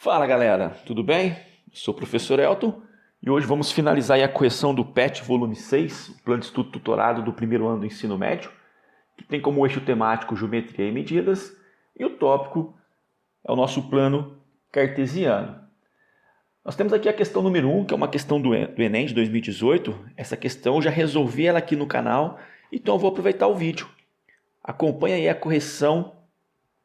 Fala galera, tudo bem? Sou o professor Elton e hoje vamos finalizar aí a correção do PET volume 6, o plano de estudo tutorado do primeiro ano do ensino médio, que tem como eixo temático geometria e medidas, e o tópico é o nosso plano cartesiano. Nós temos aqui a questão número 1, que é uma questão do Enem de 2018. Essa questão eu já resolvi ela aqui no canal, então eu vou aproveitar o vídeo. Acompanhe aí a correção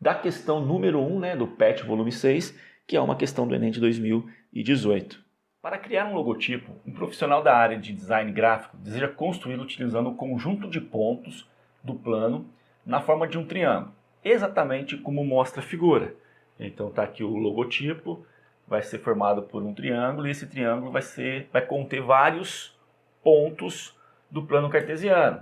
da questão número 1, do PET volume 6, que é uma questão do Enem de 2018. Para criar um logotipo, um profissional da área de design gráfico deseja construí-lo utilizando o conjunto de pontos do plano na forma de um triângulo, exatamente como mostra a figura. Então está aqui o logotipo, vai ser formado por um triângulo e esse triângulo vai conter vários pontos do plano cartesiano.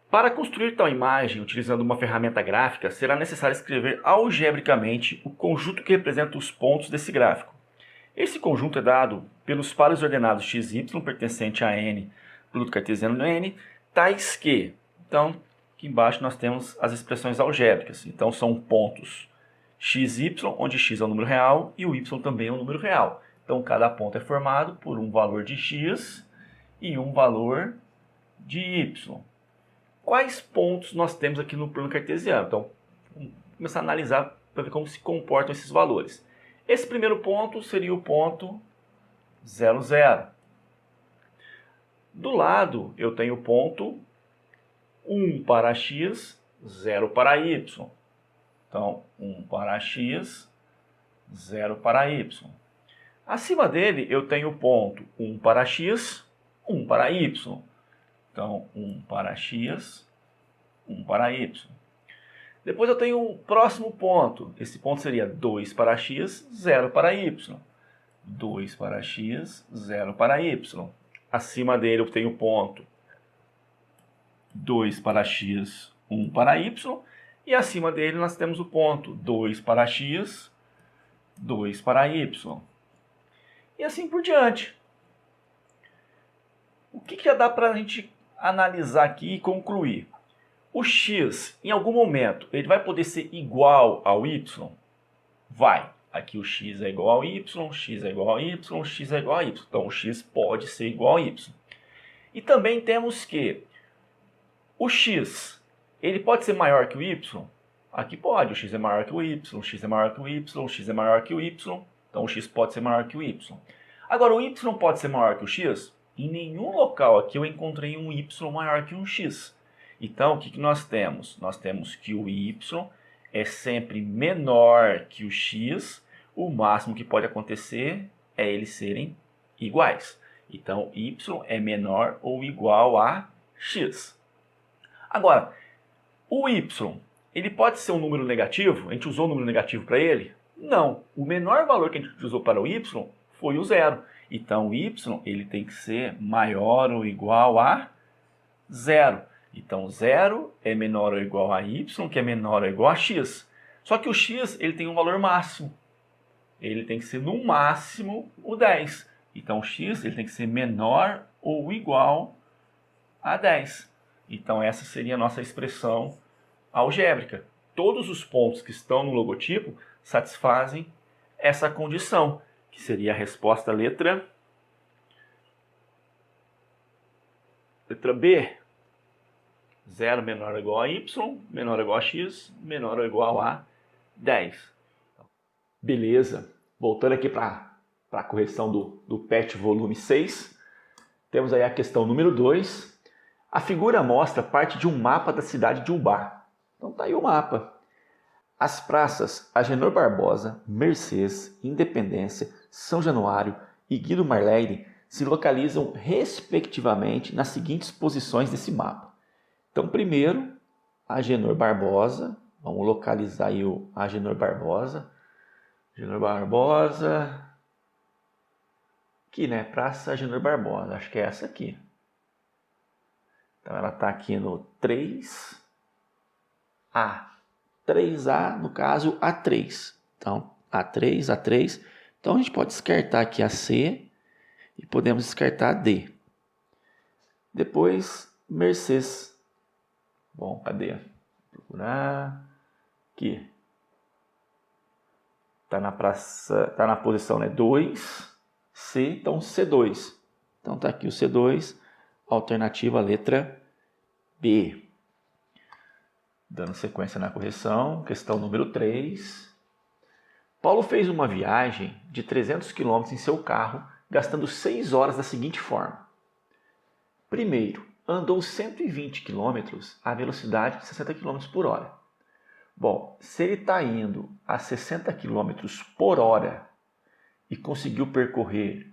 Para construir tal imagem utilizando uma ferramenta gráfica, será necessário escrever algebricamente o conjunto que representa os pontos desse gráfico. Esse conjunto é dado pelos pares ordenados x e y pertencente a n, produto cartesiano n, tais que... Então, aqui embaixo nós temos as expressões algébricas. Então, são pontos x e y, onde x é um número real e o y também é um número real. Então, cada ponto é formado por um valor de x e um valor de y. Quais pontos nós temos aqui no plano cartesiano? Então, vamos começar a analisar para ver como se comportam esses valores. Esse primeiro ponto seria o ponto 0, 0. Do lado, eu tenho o ponto 1 para x, 0 para y. Então, 1 para x, 0 para y. Acima dele, eu tenho o ponto 1 para x, 1 para y. Então, 1 para x, 1 para y. Depois eu tenho o próximo ponto. Esse ponto seria 2 para x, 0 para y. 2 para x, 0 para y. Acima dele eu tenho o ponto 2 para x, 1 para y. E acima dele nós temos o ponto 2 para x, 2 para y. E assim por diante. O que já dá para a gente analisar aqui e concluir? O x, em algum momento, ele vai poder ser igual ao y? Vai. Aqui o x é igual ao y, x é igual ao y, x é igual a y. Então, o x pode ser igual ao y. E também temos que o x, ele pode ser maior que o y? Aqui pode. O x é maior que o y, x é maior que o y, x é maior que o y. Então, o x pode ser maior que o y. Agora, o y pode ser maior que o x? Em nenhum local aqui eu encontrei um y maior que um x. Então, o que nós temos? Nós temos que o y é sempre menor que o x. O máximo que pode acontecer é eles serem iguais. Então, y é menor ou igual a x. Agora, o y, ele pode ser um número negativo? A gente usou um número negativo para ele? Não. O menor valor que a gente usou para o y foi o zero. Então, o y ele tem que ser maior ou igual a zero. Então, 0 é menor ou igual a y, que é menor ou igual a x. Só que o x ele tem um valor máximo. Ele tem que ser, no máximo, o 10. Então, o x ele tem que ser menor ou igual a 10. Então, essa seria a nossa expressão algébrica. Todos os pontos que estão no logotipo satisfazem essa condição, que seria a resposta letra B. 0 menor ou igual a y, menor ou igual a x, menor ou igual a 10. Beleza. Voltando aqui para a correção do PET volume 6. Temos aí a questão número 2. A figura mostra parte de um mapa da cidade de Ubá. Então tá aí o mapa. As praças Agenor Barbosa, Mercês, Independência, São Januário e Guido Marlene se localizam respectivamente nas seguintes posições desse mapa. Então, primeiro, Agenor Barbosa. Vamos localizar aí o Agenor Barbosa. Agenor Barbosa. Aqui, né? Praça Agenor Barbosa. Acho que é essa aqui. Então, ela está aqui no 3A. 3A, no caso, A3. Então, A3, A3. Então, a gente pode descartar aqui a C e podemos descartar a D. Depois, Mercês. Bom, cadê? Vou procurar aqui. Está na posição, né, 2, C, então C2. Então está aqui o C2, alternativa letra B. Dando sequência na correção, questão número 3. Paulo fez uma viagem de 300 km em seu carro, gastando 6 horas da seguinte forma. Primeiro, andou 120 km à velocidade de 60 km por hora. Bom, se ele está indo a 60 km por hora e conseguiu percorrer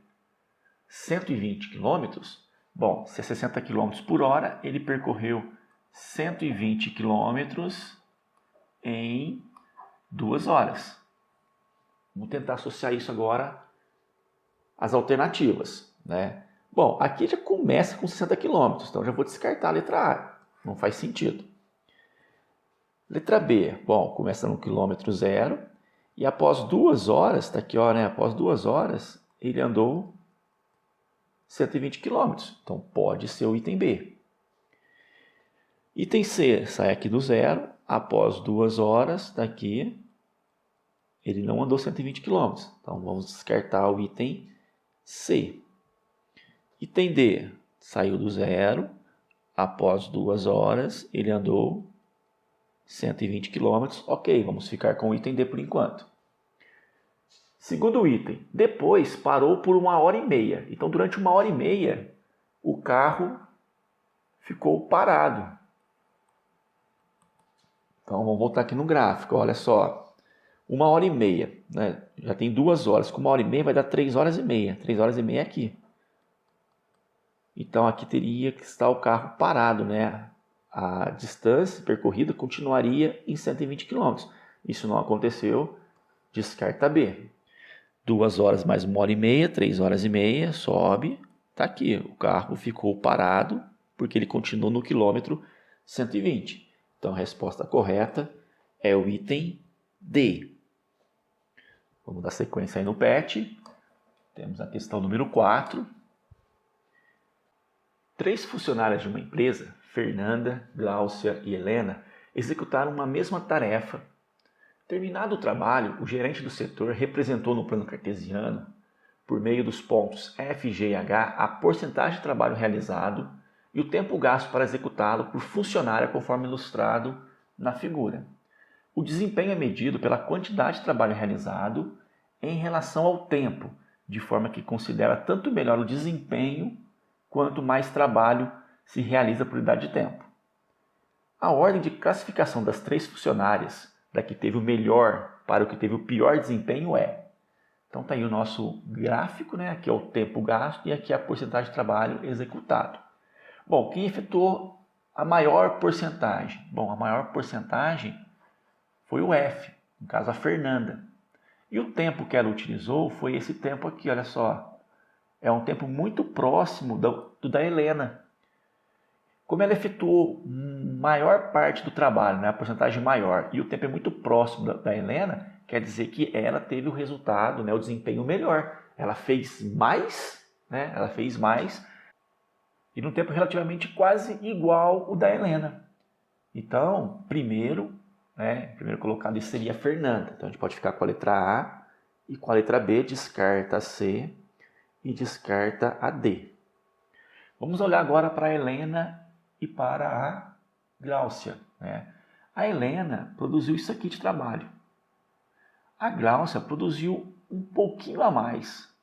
120 km, bom, se é 60 km por hora, ele percorreu 120 km em 2 horas. Vamos tentar associar isso agora às alternativas, né? Bom, aqui já começa com 60 km, então já vou descartar a letra A, não faz sentido. Letra B, bom, começa no quilômetro 0 e após 2 horas, está aqui, ó, né? Após 2 horas, ele andou 120 km, então pode ser o item B. Item C, sai aqui do 0, após 2 horas, está aqui, ele não andou 120 km, então vamos descartar o item C. Item D, saiu do 0, após 2 horas, ele andou 120 km, ok, vamos ficar com o item D por enquanto. Segundo item, depois parou por 1h30, então durante 1h30 o carro ficou parado. Então vamos voltar aqui no gráfico, olha só, 1h30, né? Já tem 2 horas, com 1h30 vai dar 3 horas e meia, 3 horas e meia aqui. Então aqui teria que estar o carro parado, né? A distância percorrida continuaria em 120 km. Isso não aconteceu, descarta B. 2 horas mais 1h30, 3 horas e meia, sobe. Está aqui, o carro ficou parado porque ele continuou no quilômetro 120. Então a resposta correta é o item D. Vamos dar sequência aí no PET. Temos a questão número 4. 3 funcionárias de uma empresa, Fernanda, Gláucia e Helena, executaram uma mesma tarefa. Terminado o trabalho, o gerente do setor representou no plano cartesiano, por meio dos pontos F, G e H, a porcentagem de trabalho realizado e o tempo gasto para executá-lo por funcionária conforme ilustrado na figura. O desempenho é medido pela quantidade de trabalho realizado em relação ao tempo, de forma que considera tanto melhor o desempenho quanto mais trabalho se realiza por unidade de tempo. A ordem de classificação das 3 funcionárias, da que teve o melhor para o que teve o pior desempenho é. Então está aí o nosso gráfico, né? Aqui é o tempo gasto e aqui é a porcentagem de trabalho executado. Bom, quem efetuou a maior porcentagem? Bom, a maior porcentagem foi o F, no caso a Fernanda. E o tempo que ela utilizou foi esse tempo aqui, olha só. É um tempo muito próximo do da Helena. Como ela efetuou maior parte do trabalho, né, a porcentagem maior, e o tempo é muito próximo da Helena, quer dizer que ela teve o resultado, né, o desempenho melhor. Ela fez mais, né, e num tempo relativamente quase igual o da Helena. Então, primeiro colocado isso seria a Fernanda. Então a gente pode ficar com a letra A e com a letra B, descarta a C e descarta a D. Vamos olhar agora para a Helena e para a Gláucia, né? A Helena produziu isso aqui de trabalho. A Gláucia produziu um pouquinho a mais,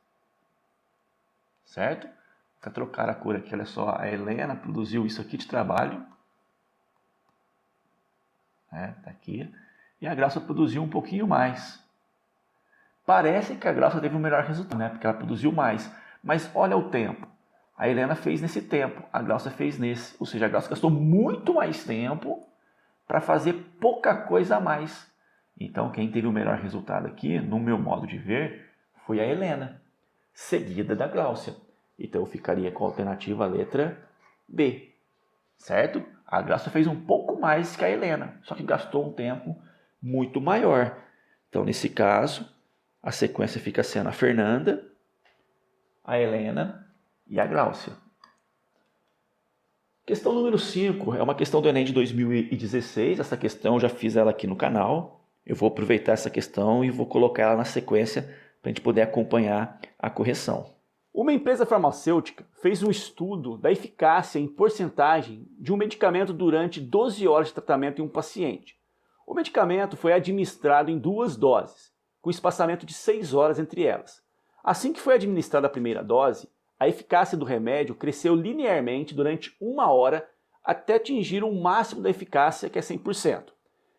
certo? Para trocar a cor aqui, olha só, a Helena produziu isso aqui de trabalho, né? Tá aqui. E a Gláucia produziu um pouquinho mais. Parece que a Gláucia teve o melhor resultado, né? Porque ela produziu mais. Mas olha o tempo. A Helena fez nesse tempo, a Gláucia fez nesse. Ou seja, a Gláucia gastou muito mais tempo para fazer pouca coisa a mais. Então, quem teve o melhor resultado aqui, no meu modo de ver, foi a Helena, seguida da Gláucia. Então, eu ficaria com a alternativa letra B, certo? A Gláucia fez um pouco mais que a Helena, só que gastou um tempo muito maior. Então, nesse caso, a sequência fica sendo a Fernanda, a Helena e a Gláucia. Questão número 5 é uma questão do Enem de 2016. Essa questão eu já fiz ela aqui no canal. Eu vou aproveitar essa questão e vou colocar ela na sequência para a gente poder acompanhar a correção. Uma empresa farmacêutica fez um estudo da eficácia em porcentagem de um medicamento durante 12 horas de tratamento em um paciente. O medicamento foi administrado em 2 doses, com espaçamento de 6 horas entre elas. Assim que foi administrada a primeira dose, a eficácia do remédio cresceu linearmente durante 1 hora até atingir um máximo da eficácia, que é 100%,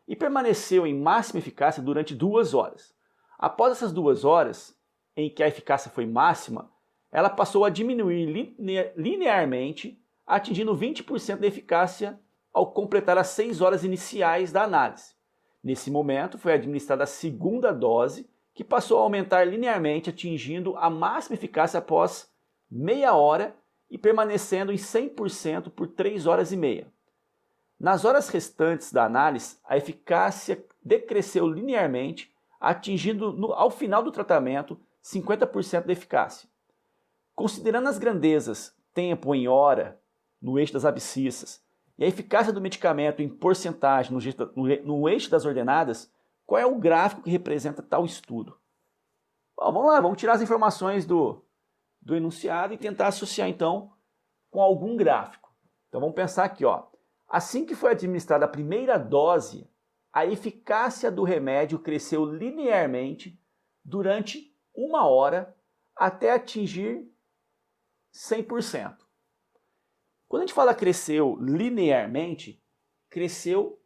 e permaneceu em máxima eficácia durante 2 horas. Após essas 2 horas, em que a eficácia foi máxima, ela passou a diminuir linearmente, atingindo 20% da eficácia ao completar as 6 horas iniciais da análise. Nesse momento, foi administrada a segunda dose, que passou a aumentar linearmente, atingindo a máxima eficácia após meia hora e permanecendo em 100% por 3 horas e meia. Nas horas restantes da análise, a eficácia decresceu linearmente, atingindo ao final do tratamento 50% da eficácia. Considerando as grandezas tempo em hora no eixo das abscissas e a eficácia do medicamento em porcentagem no eixo das ordenadas, qual é o gráfico que representa tal estudo? Bom, vamos lá, vamos tirar as informações do enunciado e tentar associar então com algum gráfico. Então vamos pensar aqui, ó. Assim que foi administrada a primeira dose, a eficácia do remédio cresceu linearmente durante 1 hora até atingir 100%. Quando a gente fala cresceu linearmente, cresceu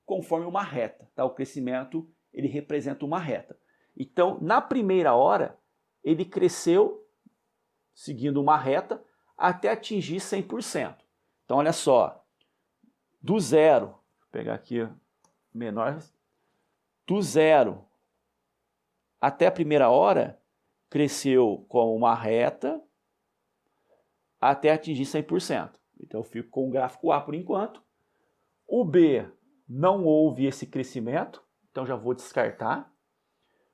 conforme uma reta, tá? O crescimento, ele representa uma reta. Então, na primeira hora, ele cresceu seguindo uma reta até atingir 100%. Então, olha só, do zero, vou pegar aqui menor, do zero até a primeira hora, cresceu como uma reta até atingir 100%. Então eu fico com o gráfico A por enquanto. O B, não houve esse crescimento, então já vou descartar.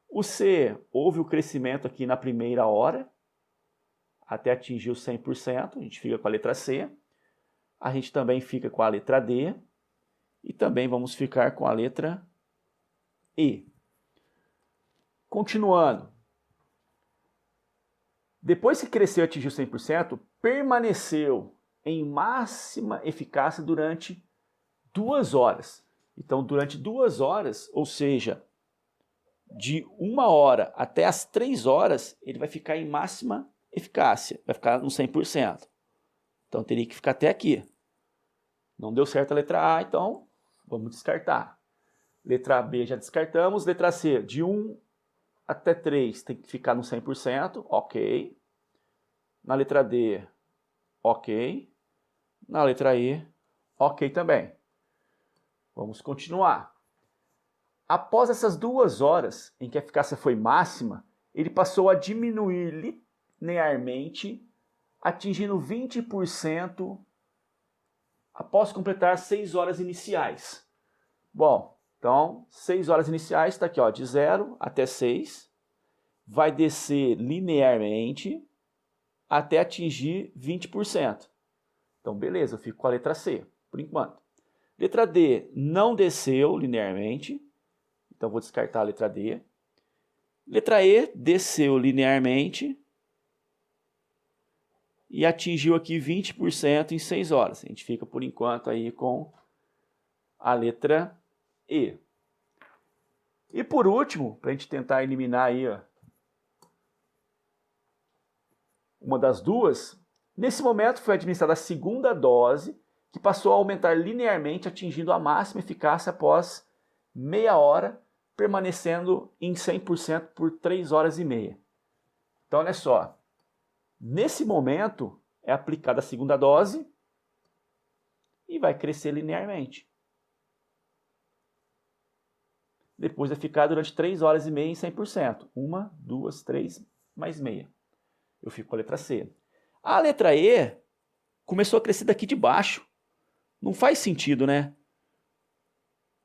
O C, houve o crescimento aqui na primeira hora, até atingir os 100%, a gente fica com a letra C. A gente também fica com a letra D. E também vamos ficar com a letra E. Continuando. Depois que cresceu e atingiu 100%, permaneceu em máxima eficácia durante 2 horas. Então, durante 2 horas, ou seja, de 1 hora até as 3 horas, ele vai ficar em máxima eficácia, vai ficar no 100%. Então, teria que ficar até aqui. Não deu certo a letra A, então vamos descartar. Letra B já descartamos. Letra C, de 1 até 3 tem que ficar no 100%, ok. Na letra D, ok. Na letra E, ok também. Vamos continuar. Após essas 2 horas em que a eficácia foi máxima, ele passou a diminuir linearmente, atingindo 20% após completar 6 horas iniciais. Bom, então 6 horas iniciais está aqui, ó, de 0 até 6. Vai descer linearmente até atingir 20%. Então, beleza, eu fico com a letra C, por enquanto. Letra D não desceu linearmente, então vou descartar a letra D. Letra E desceu linearmente e atingiu aqui 20% em 6 horas. A gente fica, por enquanto, aí com a letra E. E por último, para a gente tentar eliminar aí, ó, uma das duas, nesse momento foi administrada a segunda dose, que passou a aumentar linearmente, atingindo a máxima eficácia após meia hora, permanecendo em 100% por 3 horas e meia. Então, olha só, nesse momento é aplicada a segunda dose e vai crescer linearmente. Depois vai ficar durante 3 horas e meia em 100%. 1, 2, 3, mais meia. Eu fico com a letra C. A letra E começou a crescer daqui de baixo. Não faz sentido, né?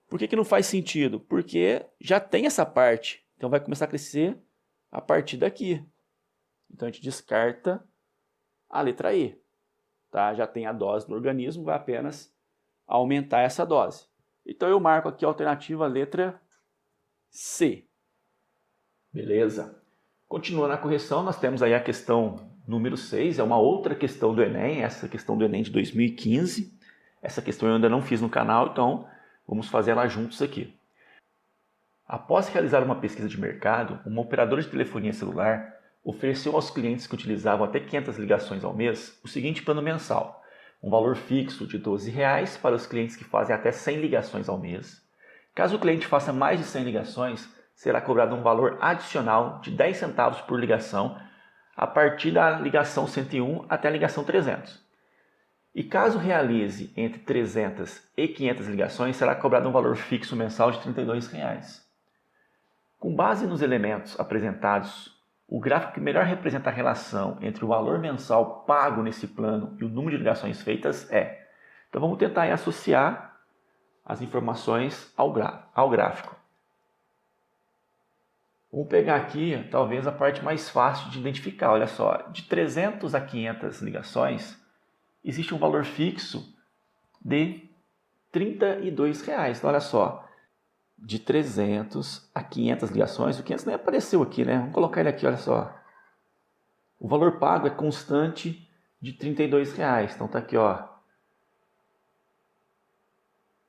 Por que não faz sentido? Porque já tem essa parte. Então vai começar a crescer a partir daqui. Então a gente descarta a letra E. Tá? Já tem a dose do organismo, vai apenas aumentar essa dose. Então eu marco aqui a alternativa letra C. Beleza. Continuando a correção, nós temos aí a questão número 6, é uma outra questão do Enem, essa questão do Enem de 2015. Essa questão eu ainda não fiz no canal, então vamos fazer ela juntos aqui. Após realizar uma pesquisa de mercado, uma operadora de telefonia celular ofereceu aos clientes que utilizavam até 500 ligações ao mês o seguinte plano mensal: um valor fixo de R$ 12,00 para os clientes que fazem até 100 ligações ao mês. Caso o cliente faça mais de 100 ligações, será cobrado um valor adicional de 10 centavos por ligação a partir da ligação 101 até a ligação 300. E caso realize entre 300 e 500 ligações, será cobrado um valor fixo mensal de R$ 32,00. Com base nos elementos apresentados, o gráfico que melhor representa a relação entre o valor mensal pago nesse plano e o número de ligações feitas é. Então vamos tentar aí associar as informações ao gráfico. Vamos pegar aqui talvez a parte mais fácil de identificar. Olha só, de 300 a 500 ligações, existe um valor fixo de R$ 32,00. Então olha só, de 300 a 500 ligações, o 500 nem apareceu aqui, né? Vamos colocar ele aqui, olha só. O valor pago é constante de R$ 32,00. Então tá aqui, ó.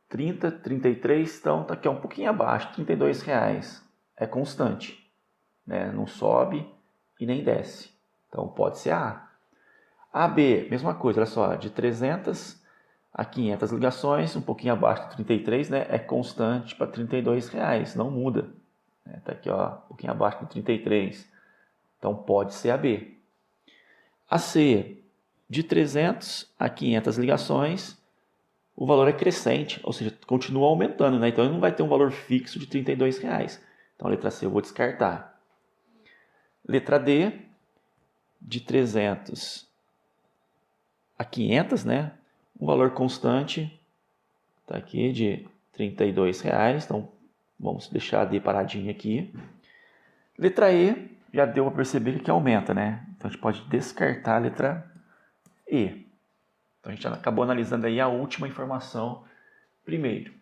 30, 33, então tá aqui ó, um pouquinho abaixo, R$ 32,00. É constante, né? Não sobe e nem desce. Então pode ser A. A, B, mesma coisa, olha só, de 300 a 500 ligações, um pouquinho abaixo de 33, né? É constante para R$ 32,00, não muda. Tá aqui, ó, um pouquinho abaixo de 33. Então pode ser a B. A C, de 300 a 500 ligações, o valor é crescente, ou seja, continua aumentando, né? Então ele não vai ter um valor fixo de R$ 32,00. Então a letra C eu vou descartar. Letra D, de 300 a 500, né? Um valor constante, está aqui de R$ 32,00, então vamos deixar a D paradinha aqui. Letra E, já deu para perceber que aumenta, né? Então a gente pode descartar a letra E. Então a gente acabou analisando aí a última informação primeiro.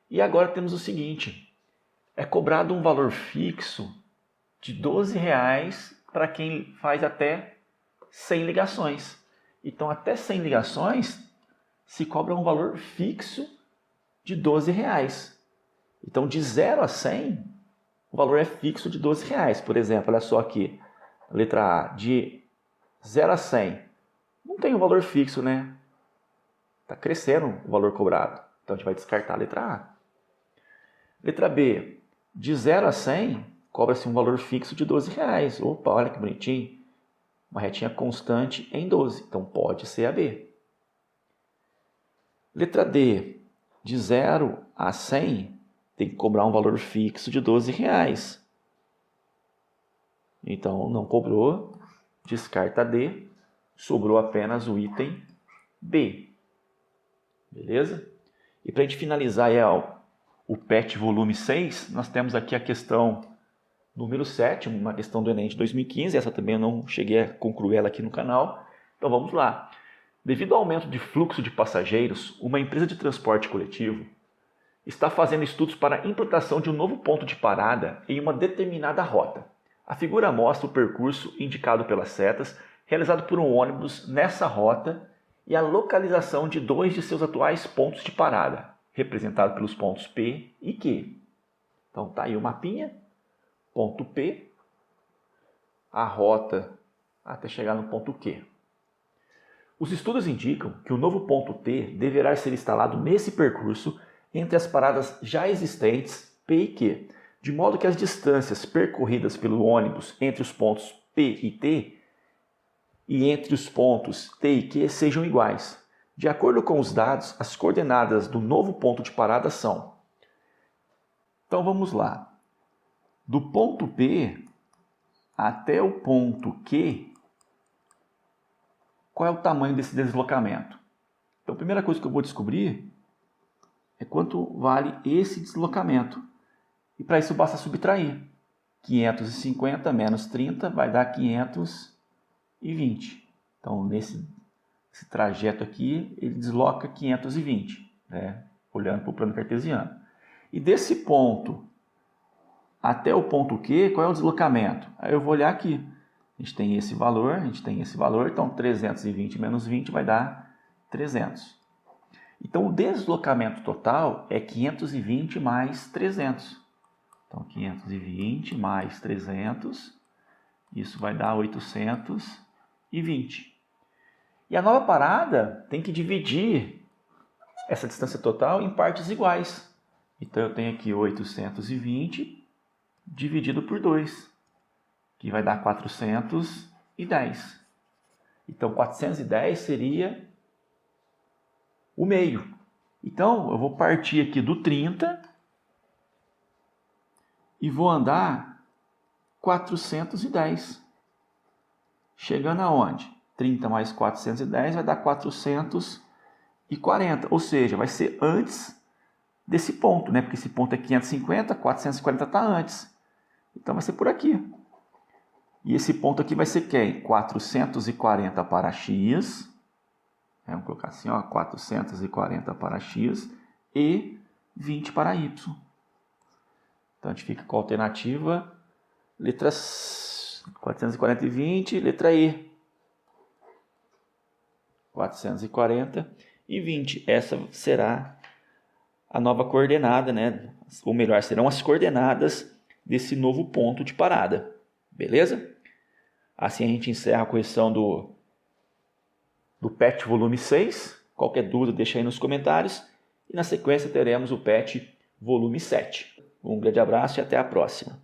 E agora temos o seguinte, é cobrado um valor fixo de R$ 12,00 para quem faz até 100 ligações. Então até 100 ligações se cobra um valor fixo de R$ 12,00. Então, de 0 a 100, o valor é fixo de R$ 12,00. Por exemplo, olha só aqui, letra A, de 0 a 100, não tem um valor fixo, né? Está crescendo o valor cobrado. Então, a gente vai descartar a letra A. Letra B, de 0 a 100, cobra-se um valor fixo de R$ 12,00. Opa, olha que bonitinho. Uma retinha constante em 12. Então, pode ser a B. Letra D, de 0 a 100, tem que cobrar um valor fixo de R$ 12,00. Então, não cobrou, descarta D, sobrou apenas o item B. Beleza? E para a gente finalizar aí, o PET volume 6, nós temos aqui a questão número 7, uma questão do Enem de 2015, essa também eu não cheguei a concluir ela aqui no canal. Então vamos lá. Devido ao aumento de fluxo de passageiros, uma empresa de transporte coletivo está fazendo estudos para a implantação de um novo ponto de parada em uma determinada rota. A figura mostra o percurso indicado pelas setas, realizado por um ônibus nessa rota e a localização de 2 de seus atuais pontos de parada, representado pelos pontos P e Q. Então tá aí o mapinha, ponto P, a rota até chegar no ponto Q. Os estudos indicam que o novo ponto T deverá ser instalado nesse percurso entre as paradas já existentes P e Q, de modo que as distâncias percorridas pelo ônibus entre os pontos P e T e entre os pontos T e Q sejam iguais. De acordo com os dados, as coordenadas do novo ponto de parada são. Então vamos lá. Do ponto P até o ponto Q, qual é o tamanho desse deslocamento? Então a primeira coisa que eu vou descobrir é quanto vale esse deslocamento. E para isso basta subtrair. 550 menos 30 vai dar 520. Então nesse trajeto aqui, ele desloca 520, né? Olhando para o plano cartesiano. E desse ponto até o ponto Q, qual é o deslocamento? Aí eu vou olhar aqui. A gente tem esse valor, então 320 menos 20 vai dar 300. Então o deslocamento total é 520 mais 300. Então 520 mais 300, isso vai dar 820. E a nova parada tem que dividir essa distância total em partes iguais. Então eu tenho aqui 820 dividido por 2, que vai dar 410. Então 410 seria o meio. Então eu vou partir aqui do 30 e vou andar 410. Chegando aonde? 30 mais 410 vai dar 440, ou seja, vai ser antes desse ponto, né? Porque esse ponto é 550, 440 está antes. Então vai ser por aqui. E esse ponto aqui vai ser quem? 440 para x. Vamos colocar assim, ó, 440 para x e 20 para y. Então a gente fica com a alternativa letra 440 e 20, letra E. 440 e 20. Essa será a nova coordenada, né? Ou melhor, serão as coordenadas desse novo ponto de parada. Beleza? Assim a gente encerra a correção do PET volume 6. Qualquer dúvida deixa aí nos comentários. E na sequência teremos o PET volume 7. Um grande abraço e até a próxima.